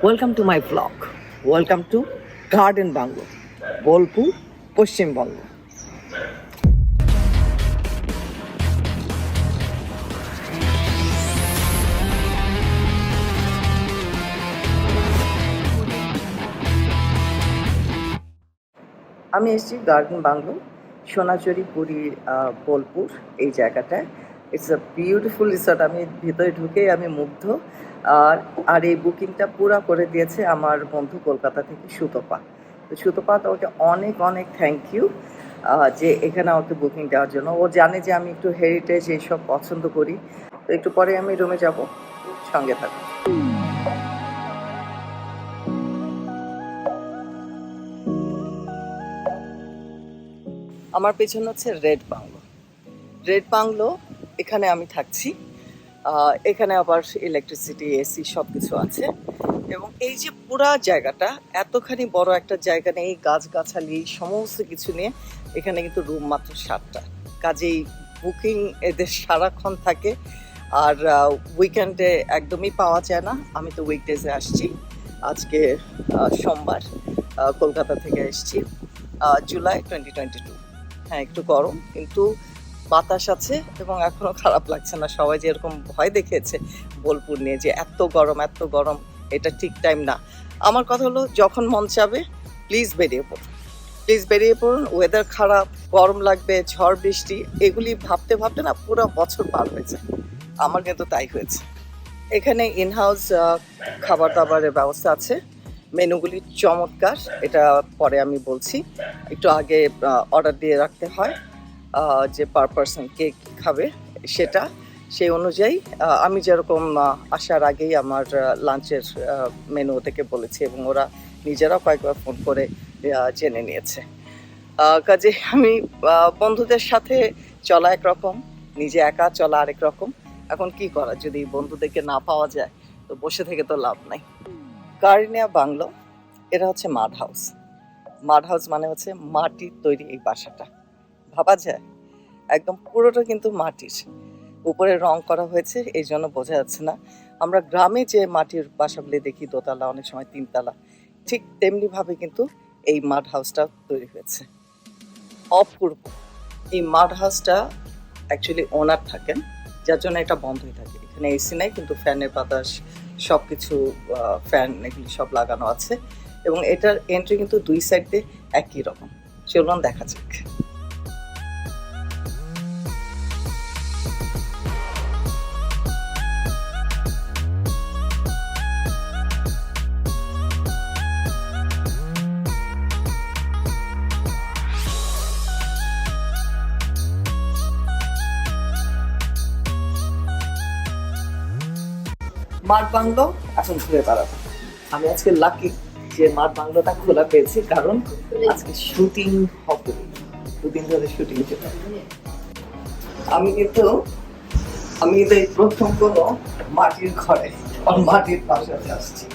Welcome to my blog. Welcome to garden bungalow, Bolpur, Paschimbanga. আমি এসেছি garden bungalow, সোনাঝুরি, পুরী, বোলপুর, এই জায়গাটায়। It's a beautiful resort. আমি ভিতরে ঢুকেই আমি মুগ্ধ। আর আর এই বুকিংটা পুরা করে দিয়েছে আমার বন্ধু কলকাতা থেকে সুতপা। তো সুতপা, তো ওকে অনেক অনেক থ্যাংক ইউ যে এখানে আমাকে বুকিং দেওয়ার জন্য। ও জানে যে আমি একটু হেরিটেজ এইসব পছন্দ করি। তো একটু পরে আমি রুমে যাব, সঙ্গে থাকবো। আমার পেছনে হচ্ছে রেড বাংলো। রেড বাংলো, এখানে আমি থাকছি। এখানে আবার ইলেকট্রিসিটি, এসি সব কিছু আছে। এবং এই যে পুরা জায়গাটা, এতখানি বড় একটা জায়গা নেই, গাছগাছালি সমস্ত কিছু নিয়ে এখানে কিন্তু রুম মাত্র 7টা। কাজেই বুকিং এদের সারাক্ষণ থাকে। আর উইকেন্ডে একদমই পাওয়া যায় না। আমি তো উইকডেজে আসছি। আজকে সোমবার, কলকাতা থেকে এসেছি। জুলাই 2022। হ্যাঁ, একটু গরম, কিন্তু বাতাস আছে এবং এখনো খারাপ লাগছে না। সবাই যে এরকম ভয় দেখিয়েছে বোলপুর নিয়ে, যে এত গরম এত গরম, এটা ঠিক টাইম না। আমার কথা হলো, যখন মন চাবে প্লিজ বেরিয়ে পড়ুন, প্লিজ বেরিয়ে পড়ুন। ওয়েদার খারাপ, গরম লাগবে, ঝড় বৃষ্টি, এগুলি ভাবতে ভাবতে না পুরো বছর পার হয়ে যায়। আমার কিন্তু তাই হয়েছে। এখানে ইনহাউস খাবার দাবারের ব্যবস্থা আছে। মেনুগুলি চমৎকার, এটা পরে আমি বলছি। একটু আগে অর্ডার দিয়ে রাখতে হয় যে পার পারসন কে কী খাবে সেটা। সেই অনুযায়ী আমি যেরকম আসার আগেই আমার লাঞ্চের মেনু ওদেরকে বলেছি, এবং ওরা নিজেরাও কয়েকবার ফোন করে জেনে নিয়েছে। কাজে আমি বন্ধুদের সাথে চলা একরকম, নিজে একা চলা আরেক রকম। এখন কি করা, যদি বন্ধুদেরকে না পাওয়া যায় তো বসে থেকে তো লাভ নাই। কার্নিয়া বাংলো, এটা হচ্ছে মাড হাউস। মাড হাউস মানে হচ্ছে মাটির তৈরি এই বাসাটা। ভাবা যায়, একদম পুরোটা কিন্তু মাটির। উপরে রং করা হয়েছে, এই জন্য বোঝা যাচ্ছে না। আমরা গ্রামে যে মাটির বাসাগুলি দেখি, দোতলা, অনেক সময় 3তলা, ঠিক তেমনিভাবে কিন্তু এই মাড হাউসটা তৈরি হয়েছে। অপূর্ব। এই মাড হাউসটা অ্যাকচুয়ালি ওনার থাকেন, যার জন্য এটা বন্ধই থাকে। এখানে এসি নাই, কিন্তু ফ্যানের বাতাস সব কিছু, ফ্যান এগুলি সব লাগানো আছে। এবং এটার এন্ট্রি কিন্তু 2 সাইড দিয়ে একই রকম। চলুন দেখা যাক। মাঠ বাংলো এখন ঘুরে বেড়াবো। আমি আজকে লাকি যে মাঠ বাংলোটা খোলা পেয়েছি, কারণ আজকে শুটিং হবে। 2 দিন ধরে শুটিং চলে। আমি কিন্তু আমি কিন্তু এই প্রথম কোনো মাটির ঘরে আর মাটির বাসাতে আসছি।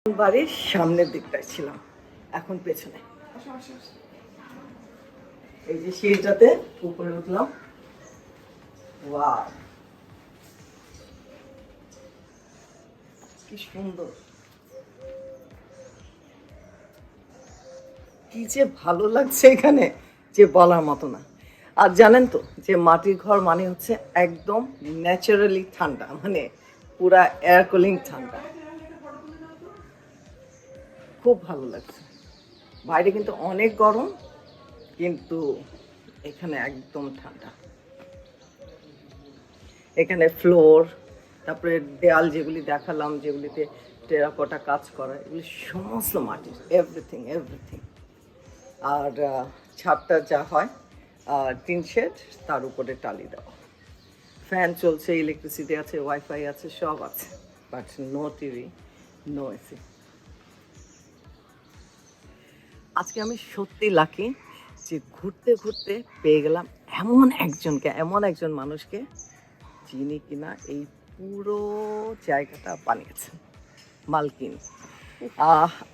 বাড়ির সামনের দিকটায় ছিলাম, এখন পেছনে। এই যে সিঁড়িটাতে উপরে উঠলাম, ওয়াও কি সুন্দর, কি যে ভালো লাগছে এখানে যে বলার মতো না। আর জানেন তো যে মাটির ঘর মানে হচ্ছে একদম ন্যাচারালি ঠান্ডা, মানে পুরা এয়ার কুলিং ঠান্ডা, খুব ভালো লাগছে। বাইরে কিন্তু অনেক গরম, কিন্তু এখানে একদম ঠান্ডা। এখানে ফ্লোর, তারপরে দেয়াল যেগুলি দেখালাম, যেগুলিতে টেরাকোটা কাজ করা, এগুলি সমস্ত মাটির, এভরিথিং এভরিথিং। আর ছাদটা যা হয় টিন শেড, তার উপরে টালি দেওয়া, ফ্যান চলছে, ইলেকট্রিসিটি আছে, ওয়াইফাই আছে, সব আছে, but no TV, no AC. আজকে আমি সত্যি লাকি যে ঘুরতে ঘুরতে পেয়ে গেলাম এমন একজনকে, এমন একজন মানুষকে যিনি কিনা এই পুরো জায়গাটা বানিয়েছেন, মালকিন।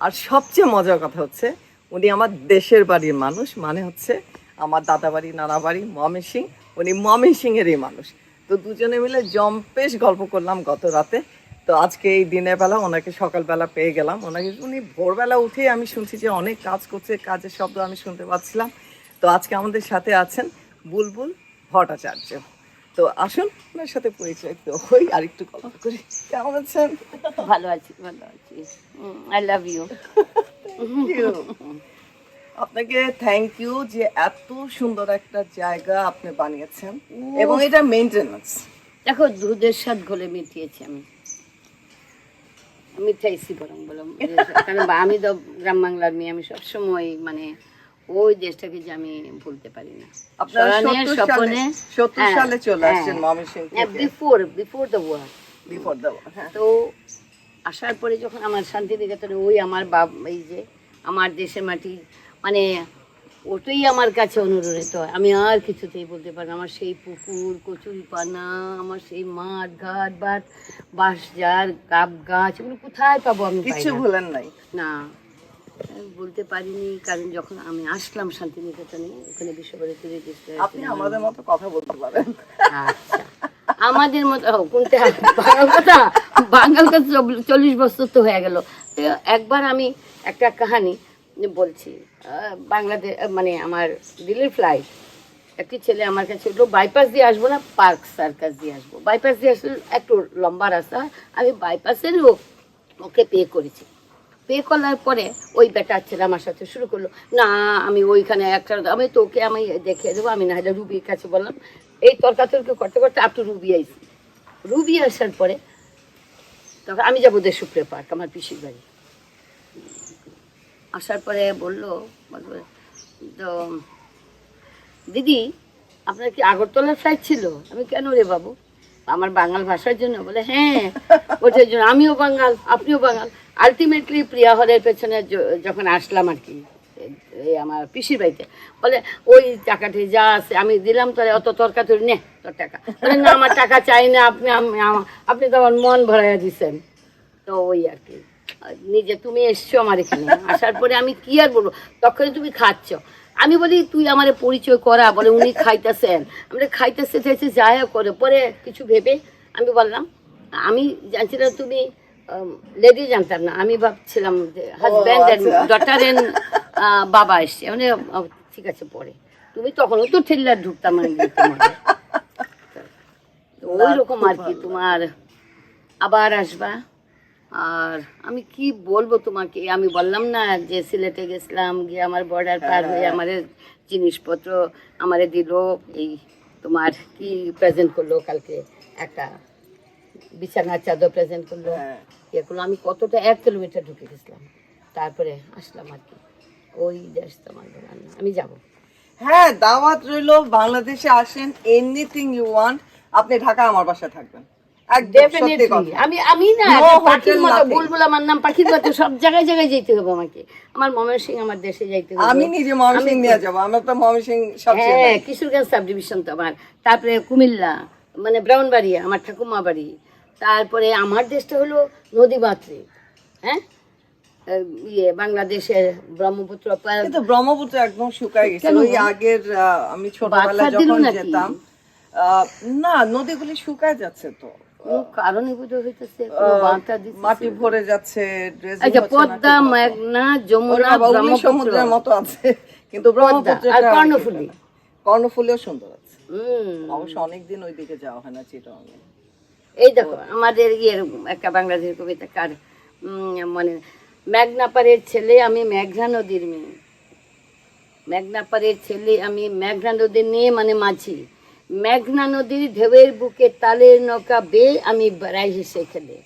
আর সবচেয়ে মজার কথা হচ্ছে উনি আমার দেশের বাড়ির মানুষ, মানে হচ্ছে আমার দাদা বাড়ি, নানা বাড়ি ময়মনসিংহ, উনি ময়মনসিংহেরই মানুষ। তো দুজনে মিলে জম্পেশ গল্প করলাম গত রাতে। তো আজকে এই দিনের বেলা ওনাকে সকালবেলা পেয়ে গেলাম। উনি ভোরবেলা উঠেই আমি শুনছি যে অনেক কাজ করছে, কাজের শব্দ আমি শুনতে পাচ্ছিলাম। তো আজকে আমাদের সাথে আছেন বুলবুল ভট্টাচার্য। তো আসুন ওনার সাথে পরিচয় তো হই, আর একটু গল্প করি। কেমন আছেন? ভালো আছি, ভালো আছি। I love you. আপনাকে থ্যাংক ইউ যে এত সুন্দর একটা জায়গা আপনি বানিয়েছেন, এবং এটা মেইনটেনেন্স। দেখো, দুধের স্বাদ ঘোলে মিটিয়েছি আমি, মিঠাইছি বরং বললাম, কারণ আমি তো গ্রাম বাংলার মেয়ে, আমি সবসময় মানে ওই দেশটাকে যে আমি ভুলতে পারি না। আপনারা 70 সালে চলে আসছেন ময়মনসিংহ থেকে, before the war. Before the war. তো আসার পরে যখন আমার শান্তিনিকেতনে ওই আমার এই যে আমার দেশের মাটি, মানে ওটাই আমার কাছে অনুরণিত হয়। আমি আর কিছুতেই বলতে পারি না। আমার সেই পুকুর, কচুরিপানা, আমার সেই মাঠ ঘাট বাট, বাঁশঝাড়, গাব গাছ, এগুলো কোথায় পাবো আমি? কিছু ভুলেন নাই? না, আমি বলতে পারিনি। কারণ যখন আমি আসলাম শান্তিনিকেতনে, ওখানে বিশ্বভারতী রেজিস্ট্রার, আপনি আমাদের মতো কথা বলতে পারেন। আচ্ছা, আমাদের মতো কোনটা বাঙাল কথা, বাঙাল কথা 40 বছর তো হয়ে গেল। তো একবার আমি একটা কাহানি বলছি। বাংলাদেশ মানে আমার দিল্লির ফ্লাইট, একটি ছেলে আমার কাছে উঠলো, বাইপাস দিয়ে আসবো না পার্ক সার্কাস দিয়ে আসবো। বাইপাস দিয়ে আসলে একটু লম্বা রাস্তা, আমি বাইপাসের ওকে পে করেছি। পে করার পরে ওই বেটা ছেলে আমার সাথে শুরু করলো, না আমি ওইখানে একটা, আমি তোকে আমি দেখিয়ে দেবো, আমি না হলে রুবির কাছে বললাম। এই তর্কাতর্কি করতে করতে up to Ruby IC. Ruby আসার পরে তখন আমি যাবো দেশপ্রিয় পার্ক, আমার পিসির বাড়ি। আসার পরে বললো তো, দিদি আপনার কি আগরতলার ফ্লাইট ছিল? আমি, কেন রে বাবু? আমার বাঙাল ভাষার জন্য। বলে হ্যাঁ, ওটার জন্য। আমিও বাঙাল, আপনিও বাঙাল। আলটিমেটলি প্রিয়া হলের পেছনে যখন আসলাম আর কি, এই আমার পিসির বাড়িতে, বলে ওই টাকাটি যা আছে আমি দিলাম, তোর অত তর্কাতরি নে তোর টাকা। বলে না, আমার টাকা চাই না, আপনি তো আমার মন ভরাইয়া দিচ্ছেন। তো ওই আর কি, নিজে তুমি এসছো আমার এখানে, আসার পরে আমি কি আর বলবো, তখন তুমি খাচ্ছ। আমি বলি তুই আমার পরিচয় করা। বলে উনি খাইতেছেন। আমরা খাইতেছে চাইছে যায় করে। পরে কিছু ভেবে আমি বললাম, আমি জানছিলাম তুমি লেডি, জানতাম না। আমি ভাবছিলাম হাজব্যান্ড এন্ড ডটার এন্ড বাবা এসছে। মানে ঠিক আছে, পরে তুমি তখনও তো ঠেল্লার ঢুকতাম ওই রকম আর কি। তোমার আবার আসবা। আর আমি কি বলবো তোমাকে, আমি বললাম না যে সিলেটে গেছিলাম, গিয়ে আমার বর্ডার পার হয়ে আমার জিনিসপত্র আমারে দিল। এই তোমার কি প্রেজেন্ট করলো কালকে, একটা বিছানার চাদর প্রেজেন্ট করলো, ইয়ে করলো। আমি কতটা 1 কিলোমিটার ঢুকে গেছিলাম, তারপরে আসলাম আর কি। ওই দেশ তোমার না, আমি যাব। হ্যাঁ, দাওয়াত রইলো, বাংলাদেশে আসেন, এনিথিং ইউ ওয়ান্ট। আপনি ঢাকা আমার বাসায় থাকবেন। আমি না পাখির মতো বুলবুল, আমার নাম পাখির মতো, সব জায়গায় জায়গায় যেতে হবে আমাকে। আমার ময়মনসিংহ, আমার দেশে যাইতে হবে। আমি নিজে ময়মনসিংহ নিয়ে যাবো, আমার তো ময়মনসিংহ সবচেয়ে। হ্যাঁ, কিশোরগঞ্জ সাব ডিভিশন তো আমার। তারপরে কুমিল্লা, মানে ব্রাউনবাড়িয়া আমার ঠাকুমা বাড়ি। তারপরে আমার দেশটা হলো নদী মাতৃক। হ্যাঁ, বাংলাদেশের ব্রহ্মপুত্র কিন্তু ব্রহ্মপুত্র একদম শুকায় গেছে কেন? ওই আগের আমি ছোটবেলায় বাচ্চা দিল যখন নাকি? যেতাম না নদীগুলি শুকায় যাচ্ছে তো কোনো কারণে বোধ হইতেছে কোনো বাঁধা দিচ্ছে মাটি ভরে যাচ্ছে ড্রেজিং আচ্ছা হচ্ছে না পদ্মা ঠিকমতো। মেঘনা ওরে যমুনা বাবা, ওগুলি ব্রহ্মপুত্র সমুদ্রের মতো আছে কিন্তু ব্রহ্মপুত্র আর কর্ণফুলী। কর্ণফুলীও সুন্দর আছে হুম অবশ্য অনেকদিন ওইদিকে যাওয়া হয় না চিটাং এই দেখো আমাদের ইয়ের একটা বাংলাদেশের কবিতাকার মানে মেঘনাপাড়ের ছেলে আমি মেঘনা নদীর মেয়ে মেঘনাপাড়ের ছেলে আমি মেঘনা নদীর নিয়ে মানে মাঝি মেঘনা নদীর ঢেউয়ের বুকে তালের নৌকা বেয়ে আমি বেড়াই হেসে খেলে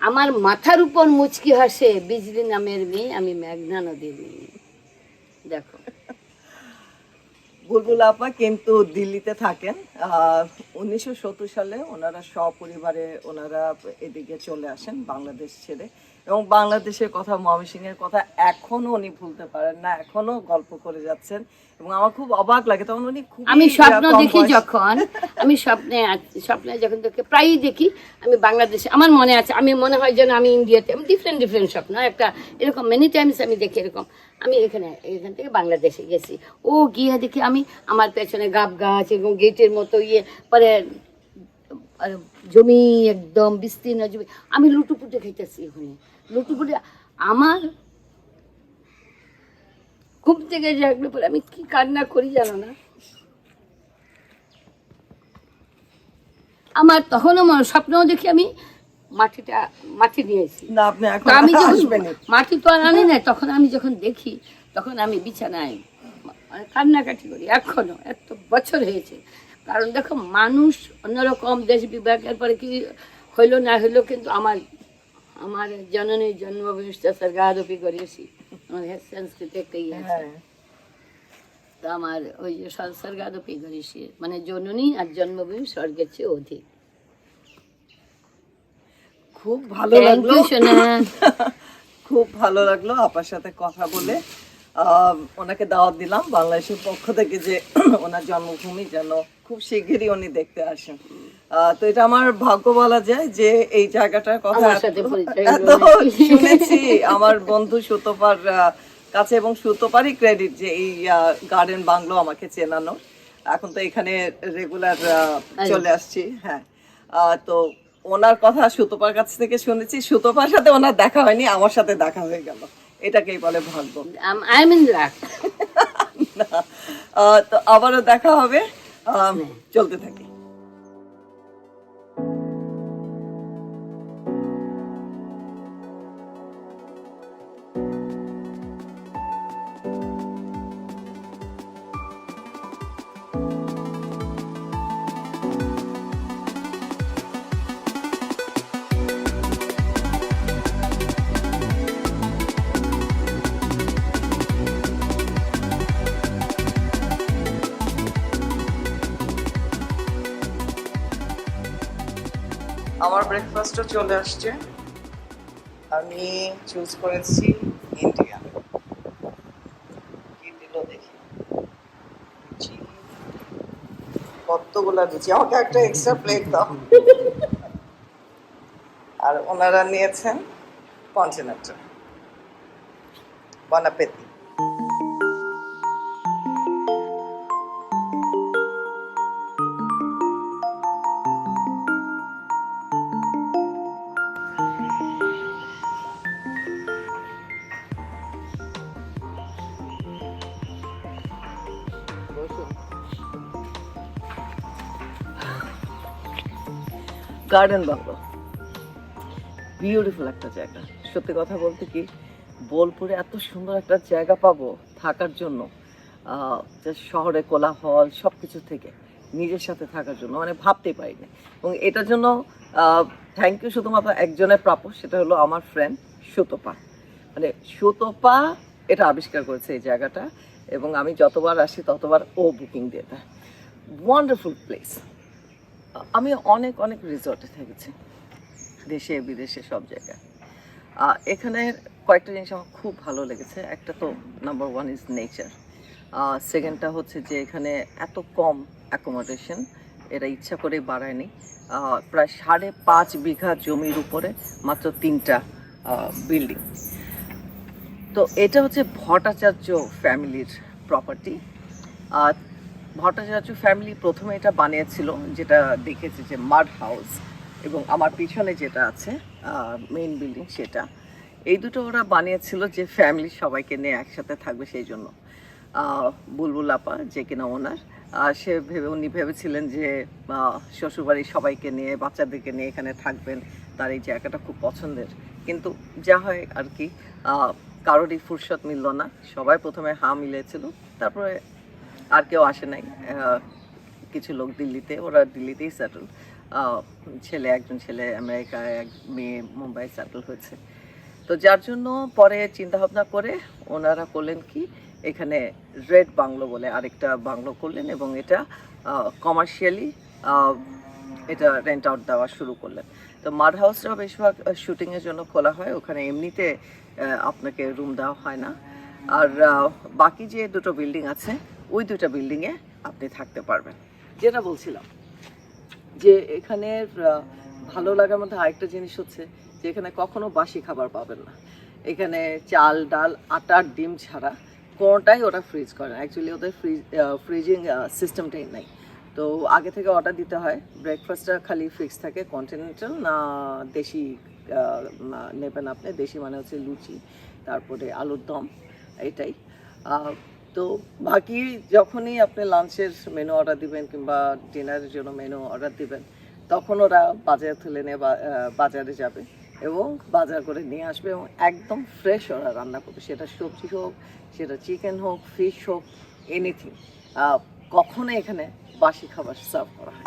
আমার মাথার উপর মুচকি হাসে বিজলি নামের মেয়ে আমি মেঘনা নদীর মেয়ে দেখো বুলবুল আপা কিন্তু দিল্লিতে থাকেন 1970 সালে ওনারা সপরিবারে ওনারা এদিকে চলে আসেন বাংলাদেশ ছেড়ে এবং বাংলাদেশের কথা ময়মনসিংহের কথা এখনো উনি ভুলতে পারেন না এখনো গল্প করে যাচ্ছেন এবং আমার খুব অবাক লাগে তখন উনি খুব আমি স্বপ্ন দেখি যখন আমি স্বপ্নে যখন দেখি প্রায়ই দেখি আমি বাংলাদেশে আমার মনে আছে আমি মনে হয় যেন আমি ইন্ডিয়াতে আমি ডিফারেন্ট স্বপ্ন একটা এরকম মেনি টাইমস আমি দেখি এরকম আমি এখান থেকে বাংলাদেশে গেছি ও গিয়ে দেখি আমি আমার পেছনে গাব গাছ এবং গেটের মতো পরে জমি একদম বিস্তীর্ণ জমি আমি লুটুপুটে খাইতেছি ওখানে লুটুপুটে আমার ঘুম থেকে জাগলে পরে আমি কি কান্না করি জানো না আমার তখনও স্বপ্নও দেখি আমি মাটি নিয়েছি না আপনি এখন তো আমি যখন আসবেন মাটি তো আর আনি না তখন আমি যখন দেখি তখন আমি বিছানায় মানে কান্নাকাটি করি এখনো এত বছর হয়েছে কারণ দেখো মানুষ অন্যরকম দেশ বিভাগের পরে কি হইলো না হইলো কিন্তু আমার জননীর জন্মভূমি স্বর্গাদপি করেছি আমাদের সংস্কৃতি একটা ইয়ে আছে তো আমার ওই যে স্বর্গাদপি করেছি মানে জননী আর জন্মভূমি স্বর্গের চেয়ে অধিক খুব ভালো লাগলো খুব ভালো লাগলো আপার সাথে কথা বলে ওনাকে দাওয়াত দিলাম বাংলাদেশের পক্ষ থেকে যে ওনার জন্মভূমি যেন খুব শিগগিরই উনি দেখতে আসেন তো এটা আমার ভাগ্য বলা যায় যে এই জায়গাটার কথা এত শুনেছি আমার বন্ধু সুতপার কাছে এবং সুতপারই ক্রেডিট যে এই গার্ডেন বাংলো আমাকে চেনানো এখন তো এখানে রেগুলার চলে আসছি হ্যাঁ তো ওনার কথা সুতপার কাছ থেকে শুনেছি সুতপার সাথে ওনার দেখা হয়নি আমার সাথে দেখা হয়ে গেল এটাকেই বলে ভাগ্য তো আবারও দেখা হবে চলতে থাকি আমার ব্রেকফাস্টও চলে আসছে আমি চুজ করেছি ইন্ডিয়ান কি দিল দেখি কতগুলা লুচি আমাকে একটা এক্সট্রা প্লেট দাও আর ওনারা নিয়েছেন কন্টিনেন্টাল বন অ্যাপেটি গার্ডেন বাংলো বিউটিফুল একটা জায়গা সত্যি কথা বলতে কি বোলপুরে এত সুন্দর একটা জায়গা পাবো থাকার জন্য যে শহরে কোলাহল সব কিছু থেকে নিজের সাথে থাকার জন্য মানে ভাবতে পারিনি এবং এটার জন্য থ্যাংক ইউ শুধুমাত্র একজনের প্রাপ্য সেটা হলো আমার ফ্রেন্ড সুতপা মানে সুতপা এটা আবিষ্কার করেছে এই জায়গাটা এবং আমি যতবার আসি ততবার ও বুকিং দিয়ে দেয় ওয়ান্ডারফুল প্লেস আমি অনেক অনেক রিসর্টে থেকেছি দেশে বিদেশে সব জায়গায় এখানে কয়েকটা জিনিস আমার খুব ভালো লেগেছে একটা তো নাম্বার ওয়ান ইজ নেচার সেকেন্ডটা হচ্ছে যে এখানে এত কম অ্যাকোমোডেশন এরা ইচ্ছা করে বাড়ায়নি প্রায় 5.5 বিঘা জমির উপরে মাত্র 3টা বিল্ডিং তো এটা হচ্ছে ভট্টাচার্য ফ্যামিলির প্রপার্টি। আর ভট্টাচার্য ফ্যামিলি প্রথমে এটা বানিয়েছিল, যেটা দেখেছি যে মাড হাউস, এবং আমার পিছনে যেটা আছে মেইন বিল্ডিং সেটা, এই দুটো ওরা বানিয়েছিল যে ফ্যামিলি সবাইকে নিয়ে একসাথে থাকবে সেই জন্য। বুলবুল আপা যে কিনা ওনার, উনি ভেবেছিলেন যে শ্বশুরবাড়ির সবাইকে নিয়ে বাচ্চাদেরকে নিয়ে এখানে থাকবেন, তার এই জায়গাটা খুব পছন্দের। কিন্তু যা হয় আর কি, কারোরই ফুরসত মিলল না, সবাই প্রথমে হা মিলেছিল, তারপরে আর কেউ আসে নাই। কিছু লোক দিল্লিতে, ওরা দিল্লিতেই সেটেল, একজন ছেলে আমেরিকায়, এক মেয়ে মুম্বাই সেটেল হয়েছে। তো যার জন্য পরে চিন্তা ভাবনা করে ওনারা করলেন কি, এখানে রেড বাংলো বলে আরেকটা বাংলো করলেন, এবং এটা কমার্শিয়ালি এটা রেন্ট আউট দেওয়া শুরু করলেন। তো মাড হাউসটাও বেশিরভাগ শুটিংয়ের জন্য খোলা হয়, ওখানে এমনিতে আপনাকে রুম দেওয়া হয় না। আর বাকি যে দুটো বিল্ডিং আছে, ওই দুটো বিল্ডিংয়ে আপনি থাকতে পারবেন। যেটা বলছিলাম যে এখানে ভালো লাগার মধ্যে আরেকটা জিনিস হচ্ছে যে এখানে কখনো বাসি খাবার পাবেন না। এখানে চাল, ডাল, আটার ডিম ছাড়া কোনোটাই ওরা ফ্রিজ করে না। অ্যাকচুয়ালি ওদের ফ্রিজিং সিস্টেমটাই নাই। তো আগে থেকে অর্ডার দিতে হয়। ব্রেকফাস্টটা খালি ফিক্স থাকে, কন্টিনেন্টাল না দেশি নেবেন আপনি। দেশি মানে হচ্ছে লুচি, তারপরে আলুর দম, এটাই। তো বাকি যখনই আপনি লাঞ্চের মেনু অর্ডার দিবেন কিংবা ডিনারের জন্য মেনু অর্ডার দিবেন, তখন ওরা বাজার তুলে নিয়ে বাজারে যাবে এবং বাজার করে নিয়ে আসবে, এবং একদম ফ্রেশ ওরা রান্না করবে। সেটা সবজি হোক, সেটা চিকেন হোক, ফিশ হোক, এনিথিং। কখনো এখানে বাসি খাবার সার্ভ করা হয়।